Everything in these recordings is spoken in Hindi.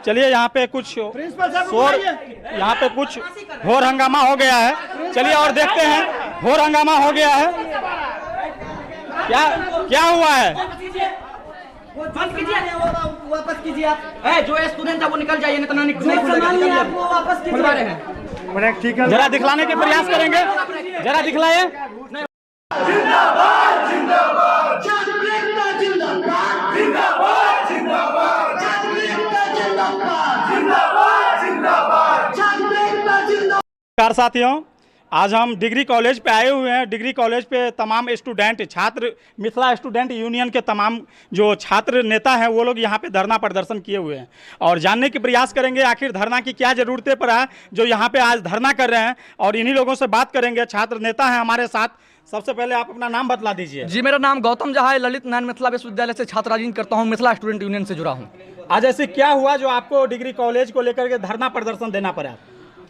चलिए यहाँ पे कुछ शोर, यहाँ पे कुछ घोर हंगामा हो गया है। चलिए और देखते हैं, घोर हंगामा हो गया है, क्या क्या हुआ है। बंद कीजिए, वापस कीजिए आप। जो स्टूडेंट है वो निकल जाइए, नहीं तो नहीं वापस कीजिए। जरा दिखलाने के प्रयास करेंगे, जरा दिखलाए। जिंदाबाद जिंदाबाद जिंदाबाद जिंदाबाद जिंदाबाद जिंदाबाद जिंदाबाद जिंदाबाद। नमस्कार साथियों, आज हम डिग्री कॉलेज पे आए हुए हैं। डिग्री कॉलेज पे तमाम स्टूडेंट, छात्र, मिथिला स्टूडेंट यूनियन के तमाम जो छात्र नेता हैं वो लोग यहाँ पे धरना प्रदर्शन किए हुए हैं और जानने के प्रयास करेंगे आखिर धरना की क्या ज़रूरतें पर है जो यहाँ पे आज धरना कर रहे हैं, और इन्हीं लोगों से बात करेंगे। छात्र नेता हैं हमारे साथ। सबसे पहले आप अपना नाम बतला दीजिए। जी, मेरा नाम गौतम झा है, ललित नारायण मिथिला विश्वविद्यालय से छात्र राजनीति करता हूँ, मिथिला स्टूडेंट यूनियन से जुड़ा हूँ। आज ऐसे क्या हुआ जो आपको डिग्री कॉलेज को लेकर के धरना प्रदर्शन देना पड़ा?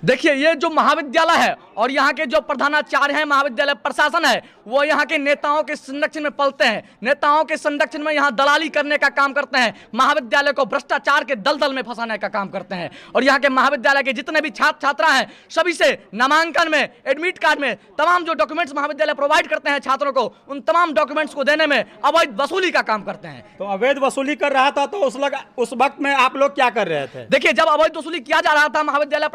देखिए, ये जो महाविद्यालय है और यहाँ के जो प्रधानाचार्य हैं, महाविद्यालय प्रशासन है, वो यहाँ के नेताओं के संरक्षण में पलते हैं। नेताओं के संरक्षण में यहाँ दलाली करने का काम करते हैं। महाविद्यालय को भ्रष्टाचार के दलदल में फंसाने का काम करते हैं। और यहाँ के महाविद्यालय के जितने भी छात्र छात्रा हैं, सभी से नामांकन में, एडमिट कार्ड में, तमाम जो डॉक्यूमेंट्स महाविद्यालय प्रोवाइड करते हैं छात्रों को, उन तमाम डॉक्यूमेंट्स को देने में अवैध वसूली का काम करते हैं। तो अवैध वसूली कर रहा था, तो उस वक्त में आप लोग क्या कर रहे थे? देखिए, जब अवैध वसूली किया जा रहा था महाविद्यालय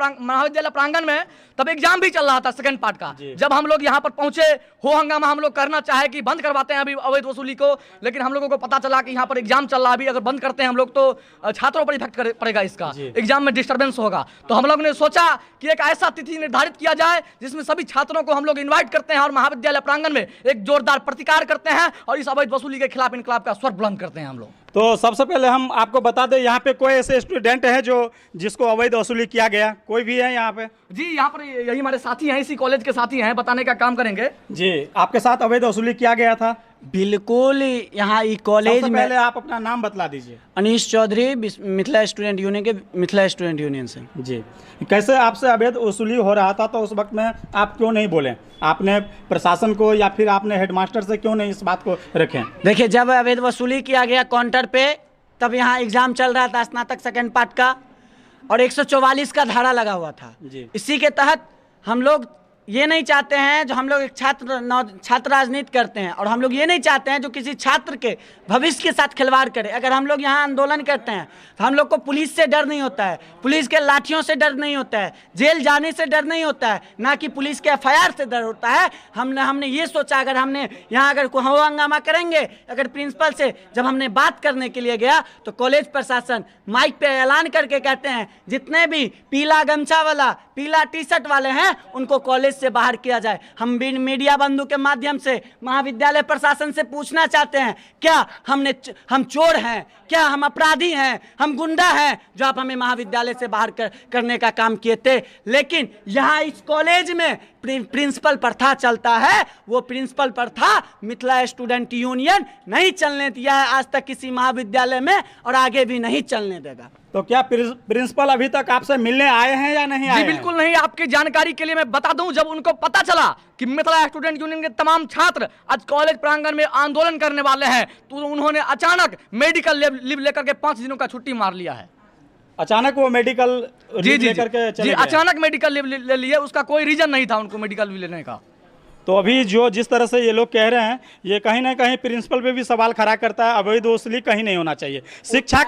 प्रांगण में, तब एग्जाम भी चल रहा था सेकंड पार्ट का। जब हम लोग यहाँ पर पहुंचे, हो हंगामा हम लोग करना चाहे कि बंद करवाते हैं अभी अवैध वसूली को, लेकिन हम लोगों को पता चला कि यहाँ पर एग्जाम चल रहा है, अभी अगर बंद करते हैं हम लोग तो छात्रों पर इफेक्ट पड़ेगा, इसका एग्जाम में डिस्टर्बेंस होगा। तो हम लोग ने सोचा कि एक ऐसा तिथि निर्धारित किया जाए जिसमें सभी छात्रों को हम लोग इन्वाइट करते हैं और महाविद्यालय प्रांगण में एक जोरदार प्रतिकार करते हैं और इस अवैध वसूली के खिलाफ इनकलाब का स्वर बुलंद करते हैं हम लोग। तो सबसे पहले हम आपको बता दें, यहाँ पे कोई ऐसे स्टूडेंट है जिसको अवैध वसूली किया गया? कोई भी है यहाँ पे? जी, यहाँ पर यही हमारे साथी हैं, इसी कॉलेज के साथी हैं, बताने का काम करेंगे। जी, आपके साथ अवैध वसूली किया गया था? बिल्कुल। यहाँ ई कॉलेज में पहले आप अपना नाम बतला दीजिए। अनीश चौधरी, मिथिला स्टूडेंट यूनियन के, मिथिला स्टूडेंट यूनियन से। जी, कैसे आपसे अवैध वसूली हो रहा था, तो उस वक्त में आप क्यों नहीं बोले? आपने प्रशासन को या फिर आपने हेडमास्टर से क्यों नहीं इस बात को रखें? देखिए, जब अवैध वसूली किया गया काउंटर पे, तब यहाँ एग्जाम चल रहा था स्नातक सेकंड पार्ट का और 144 का धारा लगा हुआ था। इसी के तहत हम लोग ये नहीं चाहते हैं, जो हम लोग एक छात्र राजनीति करते हैं और हम लोग ये नहीं चाहते हैं जो किसी छात्र के भविष्य के साथ खिलवाड़ करे। अगर हम लोग यहाँ आंदोलन करते हैं तो हम लोग को पुलिस से डर नहीं होता है, पुलिस के लाठियों से डर नहीं होता है, जेल जाने से डर नहीं होता है, ना कि पुलिस के FIR से डर होता है। हमने ये सोचा, अगर हमने यहाँ अगर हो हंगामा करेंगे, अगर प्रिंसिपल से जब हमने बात करने के लिए गया तो कॉलेज प्रशासन माइक पे ऐलान करके कहते हैं जितने भी पीला गमछा वाला, पीला टी-शर्ट वाले हैं उनको कॉलेज से बाहर किया जाए। हम मीडिया बंधु के माध्यम से महाविद्यालय प्रशासन से पूछना चाहते हैं, क्या हम चोर हैं? क्या हम अपराधी हैं? हम गुंडा हैं जो आप हमें महाविद्यालय से बाहर करने का काम किए थे? लेकिन यहाँ इस कॉलेज में प्रिंसिपल प्रथा चलता है। वो प्रिंसिपल प्रथा मिथिला स्टूडेंट यूनियन नहीं चलने दिया है आज तक किसी महाविद्यालय में और आगे भी नहीं चलने देगा। तो क्या प्रिंसिपल अभी तक आपसे मिलने आए हैं या नहीं आए? जी, बिल्कुल नहीं। आपकी जानकारी के लिए मैं बता दूं, जब उनको पता चला कि मिथिला स्टूडेंट यूनियन के तमाम छात्र आज कॉलेज प्रांगण में आंदोलन करने वाले हैं, तो उन्होंने अचानक मेडिकल लीव लेकर के 5 दिनों का छुट्टी मार लिया है। अचानक वो मेडिकल लीव लेकर के चले गए? अचानक मेडिकल लीव ले लिए, उसका कोई रीजन नहीं था उनको मेडिकल लीव लेने का। तो अभी जिस तरह से ये लोग कह रहे हैं, ये कहीं ना कहीं प्रिंसिपल पे भी सवाल खड़ा करता है। अवैध वसूली कहीं नहीं होना चाहिए। शिक्षा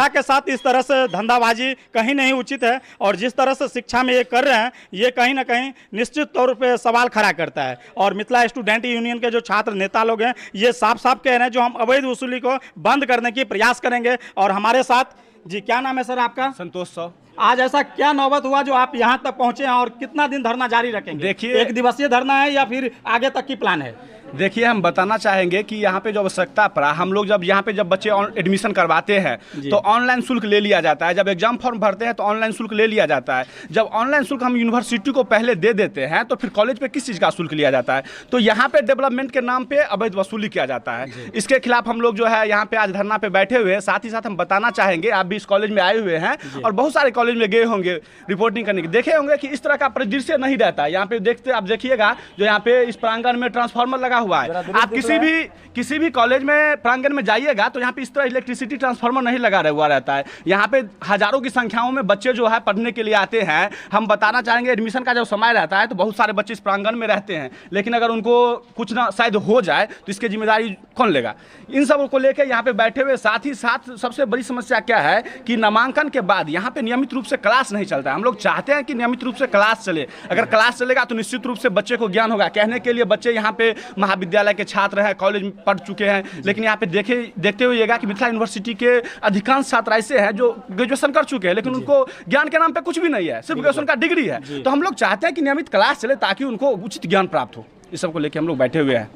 के साथ इस तरह से धंधाबाजी कहीं नहीं उचित है, और जिस तरह से शिक्षा में ये कर रहे हैं, ये कहीं ना कहीं निश्चित तौर पे सवाल खड़ा करता है। और मिथिला स्टूडेंट यूनियन के जो छात्र नेता लोग हैं, ये साफ साफ कह रहे हैं जो हम अवैध वसूली को बंद करने की प्रयास करेंगे। और हमारे साथ, जी क्या नाम है सर आपका? संतोष सौ। आज ऐसा क्या नौबत हुआ जो आप यहाँ तक पहुँचे हैं, और कितना दिन धरना जारी रखेंगे? देखिए, 1 दिवसीय धरना है या फिर आगे तक की प्लान है? देखिए, हम बताना चाहेंगे कि यहाँ पे जो आवश्यकता पड़ा, हम लोग जब यहाँ पे जब बच्चे एडमिशन करवाते हैं तो ऑनलाइन शुल्क ले लिया जाता है। जब एग्जाम फॉर्म भरते हैं तो ऑनलाइन शुल्क ले लिया जाता है। जब ऑनलाइन शुल्क हम यूनिवर्सिटी को पहले दे देते हैं तो फिर कॉलेज पे किस चीज़ का शुल्क लिया जाता है? तो यहाँ पे डेवलपमेंट के नाम पे अवैध वसूली किया जाता है। इसके खिलाफ हम लोग जो है यहाँ पे आज धरना पे बैठे हुए हैं। साथ ही साथ हम बताना चाहेंगे, आप भी इस कॉलेज में आए हुए हैं और बहुत सारे कॉलेज में गए होंगे रिपोर्टिंग करने के, देखे होंगे कि इस तरह का परिदृश्य नहीं रहता है। यहाँ पे आप देखिएगा, जो यहाँ पे इस प्रांगण में ट्रांसफार्मर लगा हुआ है। आप किसी भी कॉलेज में प्रांगण में जाइएगा तो यहाँ पे इस तरह इलेक्ट्रिसिटी ट्रांसफार्मर नहीं लगा हुआ रहता है। यहाँ पे हजारों की संख्याओं में बच्चे जो है पढ़ने के लिए आते हैं। हम बताना चाहेंगे एडमिशन का जब समय रहता है तो बहुत सारे बच्चे इस प्रांगण में रहते हैं, लेकिन अगर उनको कुछ ना शायद हो जाए तो इसकी जिम्मेदारी कौन लेगा? इन सब को लेकर यहाँ पे बैठे हुए, साथ ही साथ सबसे बड़ी समस्या क्या है कि नामांकन के बाद यहाँ पे नियमित रूप से क्लास नहीं चलता है। हम लोग चाहते हैं कि नियमित रूप से क्लास चले। अगर क्लास चलेगा तो निश्चित रूप से बच्चे को ज्ञान होगा। कहने के लिए बच्चे यहाँ पे महाविद्यालय के छात्र हैं, कॉलेज में पढ़ चुके हैं, लेकिन यहाँ पे देखते हुएगा कि मिथिला यूनिवर्सिटी के अधिकांश छात्र ऐसे हैं जो ग्रेजुएशन कर चुके हैं, लेकिन उनको ज्ञान के नाम पे कुछ भी नहीं है, सिर्फ ग्रेजुएशन का डिग्री है। तो हम लोग चाहते हैं कि नियमित क्लास चले ताकि उनको उचित ज्ञान प्राप्त हो। इस सब को लेकर हम लोग बैठे हुए हैं।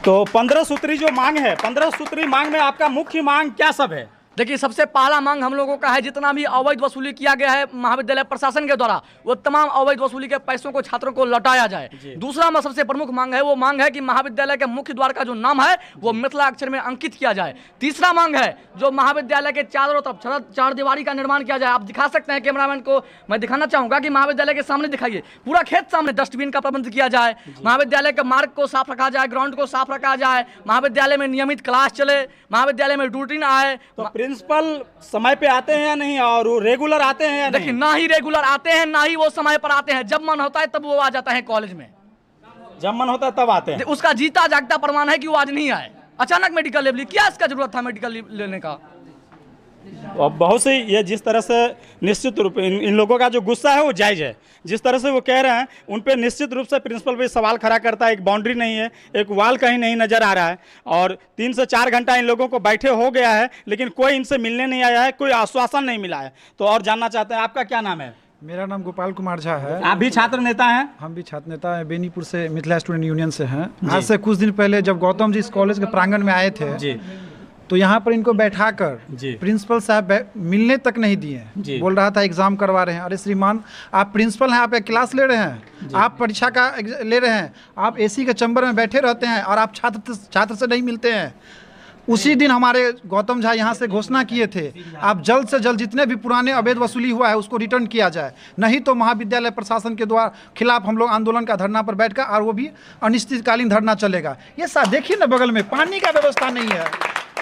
तो 15 सूत्री जो मांग है, 15 सूत्री मांग में आपका मुख्य मांग क्या सब है? देखिए, सबसे पहला मांग हम लोगों का है, जितना भी अवैध वसूली किया गया है महाविद्यालय प्रशासन के द्वारा, वो तमाम अवैध वसूली के पैसों को छात्रों को लौटाया जाए। दूसरा सबसे प्रमुख मांग है, वो मांग है कि महाविद्यालय के मुख्य द्वार का जो नाम है वो मिथिला अक्षर में अंकित किया जाए। तीसरा मांग है जो महाविद्यालय के चारों तरफ चार दीवारी का निर्माण किया जाए। आप दिखा सकते हैं, कैमरामैन को मैं दिखाना चाहूंगा कि महाविद्यालय के सामने दिखाइए, पूरा खेत सामने डस्टबिन का प्रबंध किया जाए, महाविद्यालय के मार्ग को साफ रखा जाए, ग्राउंड को साफ रखा जाए, महाविद्यालय में नियमित क्लास चले, महाविद्यालय में रूटीन आए। तो प्रिंसिपल समय पे आते हैं या नहीं, और वो रेगुलर आते हैं या देखिए, नहीं? ना ही रेगुलर आते हैं, ना ही वो समय पर आते हैं। जब मन होता है तब वो आ जाता है कॉलेज में, जब मन होता है तब आते हैं। उसका जीता जागता प्रमाण है कि वो आज नहीं आए। अचानक मेडिकल लीव ली, क्या इसका जरूरत था मेडिकल लीव लेने का? और बहुत से ये जिस तरह से निश्चित रूप इन लोगों का जो गुस्सा है वो जायज़ है। जिस तरह से वो कह रहे हैं उन पे निश्चित रूप से प्रिंसिपल भी सवाल खड़ा करता है। एक बाउंड्री नहीं है, एक वाल कहीं नहीं नज़र आ रहा है, और 3 से 4 घंटा इन लोगों को बैठे हो गया है, लेकिन कोई इनसे मिलने नहीं आया है, कोई आश्वासन नहीं मिला है। तो और जानना चाहते हैं, आपका क्या नाम है? मेरा नाम गोपाल कुमार झा है। आप भी छात्र नेता हैं? हम भी छात्र नेता हैं, बेनीपुर से मिथिला स्टूडेंट यूनियन से हैं। आज से कुछ दिन पहले जब गौतम जी इस कॉलेज के प्रांगण में आए थे जी, तो यहाँ पर इनको बैठाकर जी, प्रिंसिपल साहब मिलने तक नहीं दिए। बोल रहा था एग्जाम करवा रहे हैं। अरे श्रीमान, आप प्रिंसिपल हैं, आप एक क्लास ले रहे हैं, आप परीक्षा का ले रहे हैं, आप एसी के चैम्बर में बैठे रहते हैं और आप छात्र से नहीं मिलते हैं। उसी दिन हमारे गौतम झा यहाँ से घोषणा किए थे, आप जल्द से जल्द जितने भी पुराने अवैध वसूली हुआ है उसको रिटर्न किया जाए, नहीं तो महाविद्यालय प्रशासन के द्वारा खिलाफ हम लोग आंदोलन का धरना पर बैठकर, और वो भी अनिश्चितकालीन धरना चलेगा। ये साथ देखिए ना, बगल में पानी का व्यवस्था नहीं है।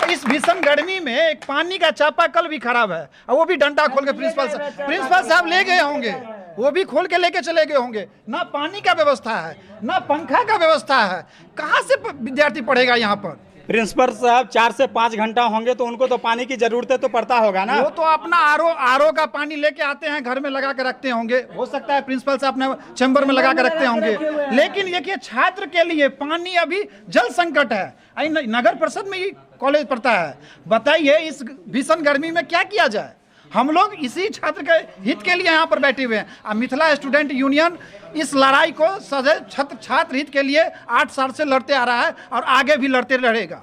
इस भीषण गर्मी में एक पानी का चापाकल भी खराब है, और वो भी डंडा खोल के प्रिंसिपल साहब ले गए होंगे, वो भी खोल के लेके चले गए होंगे। ना पानी का व्यवस्था है, ना पंखा का व्यवस्था है, कहाँ से विद्यार्थी पढ़ेगा यहाँ पर? प्रिंसिपल साहब 4 से 5 घंटा होंगे तो उनको तो पानी की जरूरत है, तो पड़ता होगा ना। वो तो अपना आरओ का पानी लेके आते हैं, घर में लगा के रखते होंगे, हो सकता है प्रिंसिपल साहब अपने चैम्बर में लगा के रखते होंगे। लेकिन देखिए, छात्र के लिए पानी अभी जल संकट है। नगर परिषद में ही कॉलेज पड़ता है। बताइए, इस भीषण गर्मी में क्या किया जाए? हम लोग इसी छात्र के हित के लिए यहाँ पर बैठे हुए हैं। मिथिला स्टूडेंट यूनियन इस लड़ाई को सदैव छात्र हित के लिए 8 साल से लड़ते आ रहा है और आगे भी लड़ते रहेगा।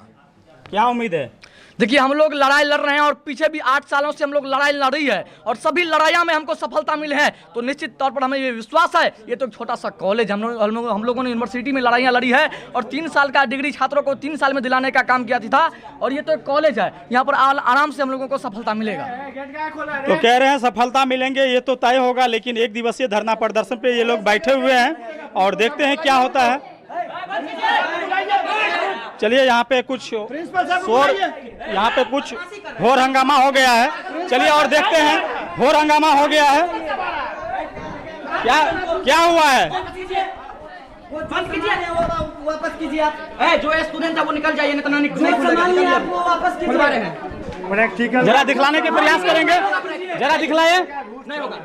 क्या उम्मीद है? देखिए, हम लोग लड़ाई लड़ रहे हैं और पीछे भी 8 सालों से हम लोग लड़ाई लड़ी है, और सभी लड़ाइयाँ में हमको सफलता मिली है। तो निश्चित तौर पर हमें ये विश्वास है, ये तो एक छोटा सा कॉलेज, हम लोगों ने यूनिवर्सिटी में लड़ाइयाँ लड़ी है, और 3 साल का डिग्री छात्रों को 3 साल में दिलाने का काम किया था। और ये तो एक कॉलेज है, यहाँ पर आराम से हम लोगों को सफलता मिलेगा। तो कह रहे हैं सफलता मिलेंगे, ये तो तय होगा, लेकिन 1 दिवसीय धरना प्रदर्शन पे ये लोग बैठे हुए हैं और देखते हैं क्या होता है। चलिए, यहाँ पे कुछ शोर, यहाँ पे कुछ घोर हंगामा हो गया है। चलिए और देखते हैं, घोर हंगामा हो गया है, क्या हुआ है? बंद कीजिए, वापस कीजिए आप। जो स्टूडेंट है वो निकल जाइए, नहीं तो जरा दिखलाने के प्रयास करेंगे, जरा दिखलाइए। नहीं होगा,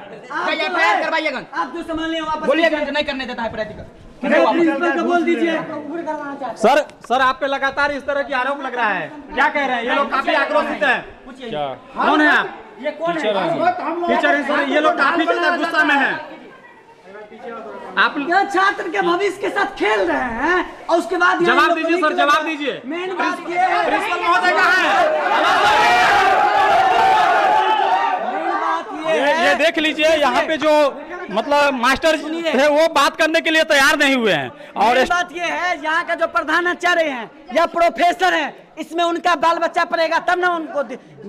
करवाइएगा, आप जो सामान ले वापस बोलिएगा, नहीं करने देता है प्रैक्टिकल। प्रिंसिपल को बोल दीजिए। सर आप पे लगातार इस तरह की आरोप लग रहा है, क्या कह रहे हैं? ये लोग काफी आक्रोशित हैं। क्या कौन है आप? ये कौन है? टीचर। ये लोग काफी ज्यादा गुस्सा में हैं। आप छात्र के भविष्य के साथ खेल रहे हैं, और उसके बाद जवाब दीजिए सर, जवाब दीजिए। मेन बात ये है, प्रिंसिपल महोदय कहाँ है? ये देख लीजिए, यहाँ पे जो मतलब मास्टर थे वो बात करने के लिए तैयार नहीं हुए हैं। और मेन बात ये है, यहाँ का जो प्रधानाचार्य हैं या प्रोफेसर हैं, इसमें उनका बाल बच्चा पढ़ेगा तब ना उनको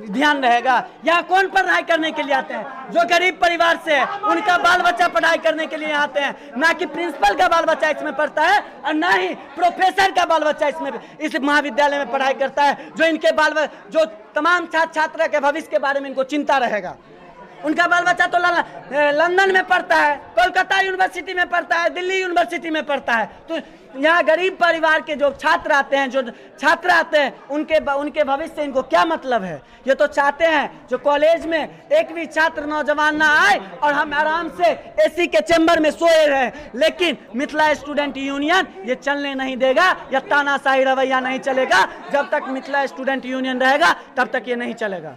ध्यान रहेगा। यहाँ कौन पढ़ाई करने के लिए आते हैं? जो गरीब परिवार से है उनका बाल बच्चा पढ़ाई करने के लिए आते हैं, ना कि प्रिंसिपल का बाल बच्चा इसमें पढ़ता है और ना ही प्रोफेसर का बाल बच्चा इसमें इस महाविद्यालय में पढ़ाई करता है। जो इनके जो तमाम छात्र छात्रा के भविष्य के बारे में इनको चिंता रहेगा। उनका बाल बच्चा तो लंदन में पढ़ता है, कोलकाता यूनिवर्सिटी में पढ़ता है, दिल्ली यूनिवर्सिटी में पढ़ता है। तो यहाँ गरीब परिवार के जो छात्र आते हैं, जो छात्र आते हैं, उनके भविष्य से इनको क्या मतलब है? ये तो चाहते हैं जो कॉलेज में एक भी छात्र नौजवान ना आए और हम आराम से एसी के चैम्बर में सोए रहे। लेकिन मिथिला स्टूडेंट यूनियन ये चलने नहीं देगा, या तानाशाही रवैया नहीं चलेगा। जब तक मिथिला स्टूडेंट यूनियन रहेगा तब तक ये नहीं चलेगा।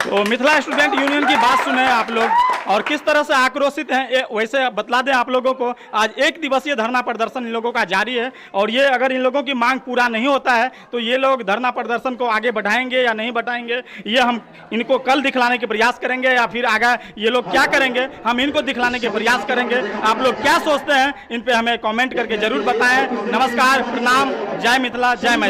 तो मिथिला स्टूडेंट यूनियन की बात सुने आप लोग, और किस तरह से आक्रोशित हैं वैसे बतला दें आप लोगों को। आज 1 दिवसीय धरना प्रदर्शन इन लोगों का जारी है, और ये अगर इन लोगों की मांग पूरा नहीं होता है तो ये लोग धरना प्रदर्शन को आगे बढ़ाएंगे या नहीं बढ़ाएंगे, ये हम इनको कल दिखलाने के प्रयास करेंगे, या फिर आगे ये लोग क्या करेंगे हम इनको दिखलाने के प्रयास करेंगे। आप लोग क्या सोचते हैं इन पे हमें कमेंट करके जरूर बताएं। नमस्कार, प्रणाम, जय मिथिला, जय मैथिली।